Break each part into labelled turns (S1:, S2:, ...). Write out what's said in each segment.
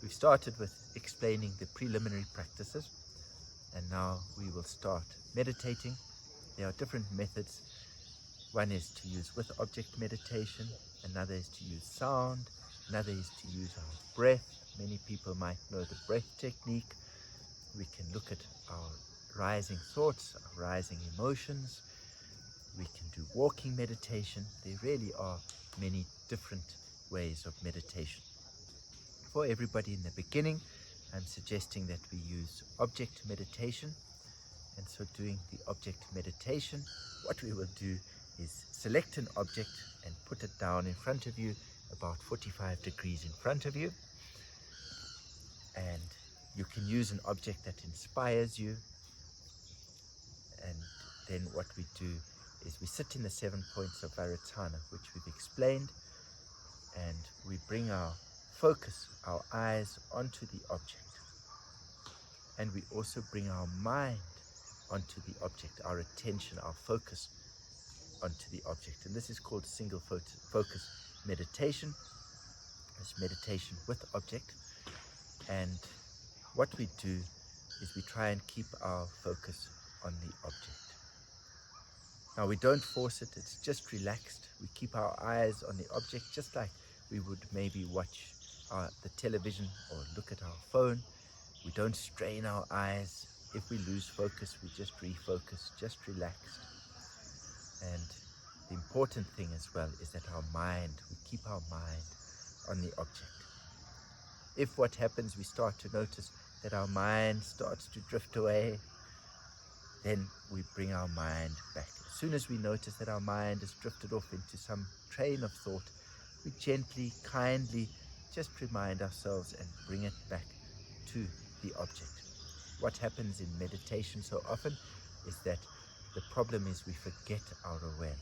S1: We've started with explaining the preliminary practices, and now we will start meditating. There are different methods. One is to use with object meditation, another is to use sound, another is to use our breath. Many people might know the breath technique. We can look at our rising thoughts, our rising emotions. We can do walking meditation. There really are many different ways of meditation. For everybody in the beginning, I'm suggesting that we use object meditation. And so doing the object meditation, what we will do is select an object and put it down in front of you, about 45 degrees in front of you. And you can use an object that inspires you. And then what we do is we sit in the 7 points of Vairocana, which we've explained, and we bring our focus, our eyes onto the object. And we also bring our mind onto the object, our attention, our focus onto the object. And this is called single focus meditation. It's meditation with object. And what we do is we try and keep our focus on the object. Now we don't force it, it's just relaxed. We keep our eyes on the object just like we would maybe watch the television or look at our phone. We don't strain our eyes. If we lose focus, we just refocus, just relaxed. And the important thing as well is that our mind, we keep our mind on the object. If what happens, we start to notice that our mind starts to drift away, then we bring our mind back. As soon as we notice that our mind has drifted off into some train of thought, we gently, kindly just remind ourselves and bring it back to the object. What happens in meditation so often is that the problem is we forget our awareness.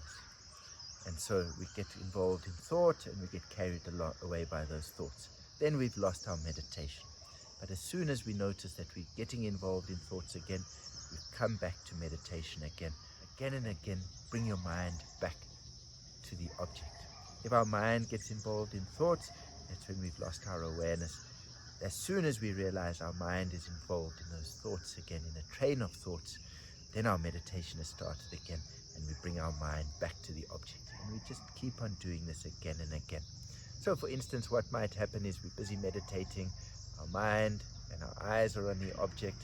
S1: And so we get involved in thought and we get carried away by those thoughts. Then we've lost our meditation. But as soon as we notice that we're getting involved in thoughts again, we come back to meditation again. Again and again, bring your mind back to the object. If our mind gets involved in thoughts, that's when we've lost our awareness. As soon as we realize our mind is involved in those thoughts again, in a train of thoughts, then our meditation has started again and we bring our mind back to the object. And we just keep on doing this again and again. So for instance, what might happen is we're busy meditating, our mind and our eyes are on the object,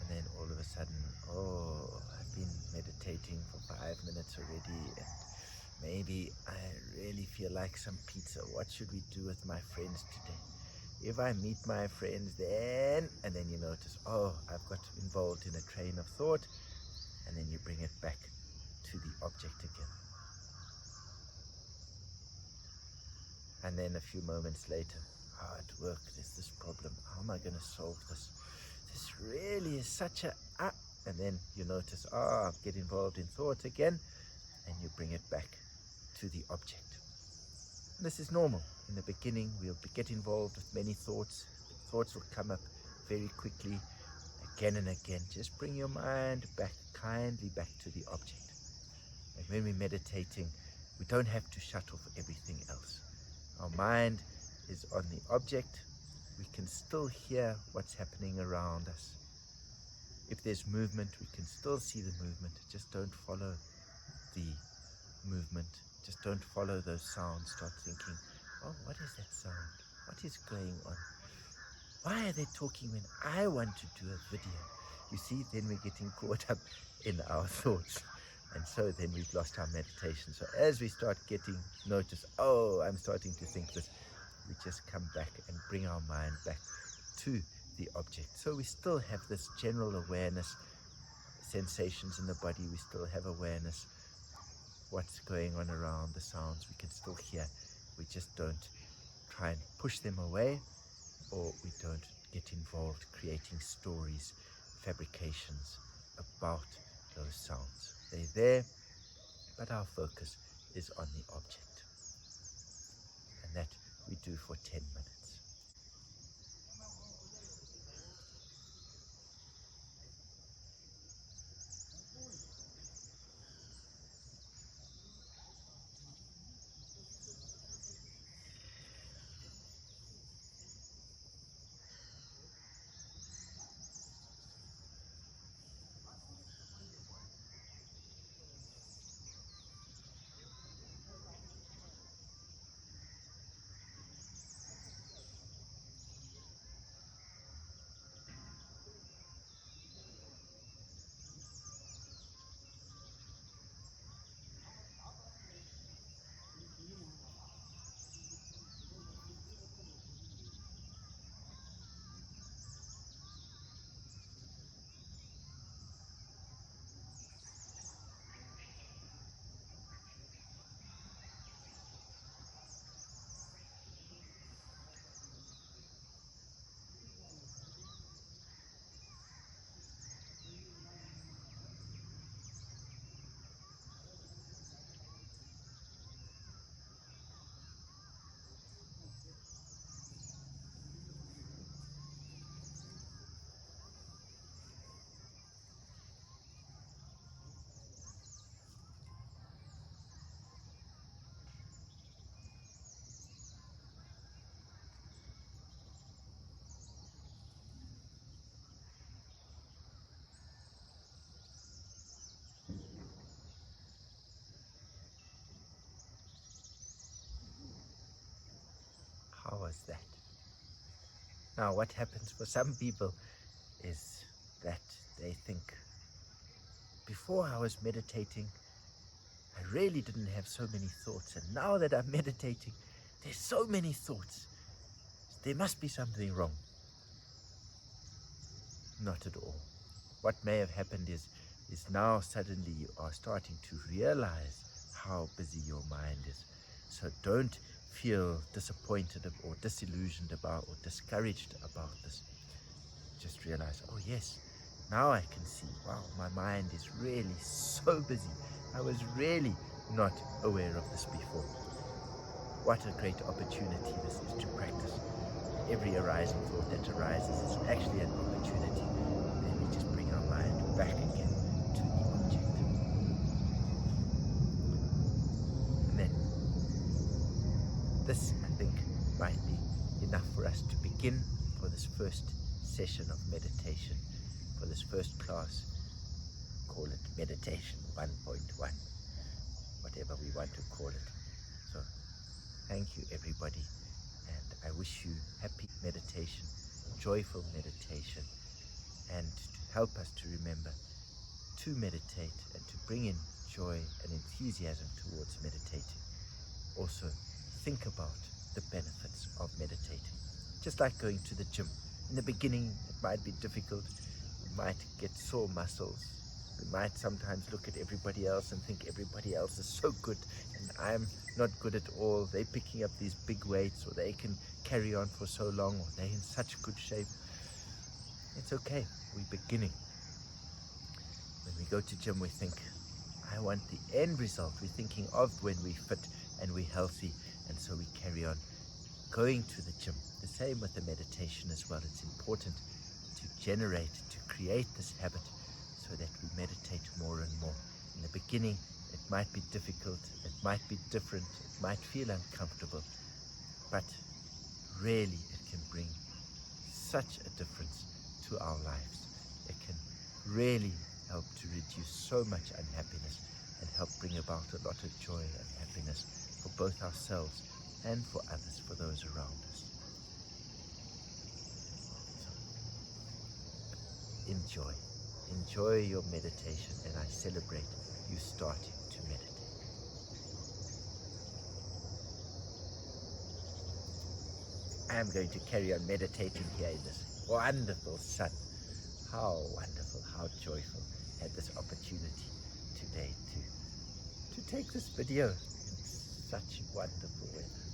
S1: and then all of a sudden, I've been meditating for 5 minutes already, and maybe I really feel like some pizza. What should we do with my friends today? If I meet my friends then, and then you notice, I've got involved in a train of thought, and then you bring it back to the object again. And then a few moments later, at work, there's this problem. How am I going to solve this? This really is such a... And then you notice, get involved in thought again, and you bring it back to the object. And this is normal. In the beginning, we'll get involved with many thoughts. Thoughts will come up very quickly, again and again. Just bring your mind back, kindly back to the object. And when we're meditating, we don't have to shut off everything else. Our mind is on the object. We can still hear what's happening around us. If there's movement, we can still see the movement. Just don't follow the movement. Just don't follow those sounds. Start thinking, what is that sound? What is going on? Why are they talking when I want to do a video? You see, then we're getting caught up in our thoughts. And so then we've lost our meditation. So as we start notice, I'm starting to think this, we just come back and bring our mind back to the object. So we still have this general awareness, sensations in the body, we still have awareness, what's going on around, the sounds we can still hear. We just don't try and push them away, or we don't get involved creating stories, fabrications about those sounds. They're there, but our focus is on the object. And that we do for 10 minutes. was that. Now, what happens for some people is that they think, before I was meditating, I really didn't have so many thoughts, and now that I'm meditating, there's so many thoughts. There must be something wrong. Not at all. What may have happened is now suddenly you are starting to realize how busy your mind is. So don't feel disappointed or disillusioned about or discouraged about this. Just realize, oh yes, now I can see, wow, my mind is really so busy. I was really not aware of this before. What a great opportunity this is to practice. Every arising thought that arises is actually an opportunity. Then we just bring our mind back again to the object. And then this, I think, might be enough for us to begin for this first session of meditation, for this first class. Call it meditation 1.1, whatever we want to call it. So thank you, everybody, and I wish you happy meditation, joyful meditation, and to help us to remember to meditate and to bring in joy and enthusiasm towards meditating. Also, think about the benefits of meditating. Just like going to the gym. In the beginning, it might be difficult. You might get sore muscles. We might sometimes look at everybody else and think everybody else is so good and I'm not good at all. They're picking up these big weights, or they can carry on for so long, or they're in such good shape. It's okay. We're beginning. When we go to gym, we think, I want the end result. We're thinking of when we're fit and we're healthy, and so we carry on going to the gym. The same with the meditation as well. It's important to create this habit so that we meditate more and more. In the beginning, it might be difficult, it might be different, it might feel uncomfortable, but really it can bring such a difference to our lives. It can really help to reduce so much unhappiness and help bring about a lot of joy and happiness for both ourselves and for others, for those around us. So, enjoy your meditation, and I celebrate you starting to meditate. I am going to carry on meditating here in this wonderful sun. How wonderful, how joyful. I had this opportunity today to take this video in such wonderful weather.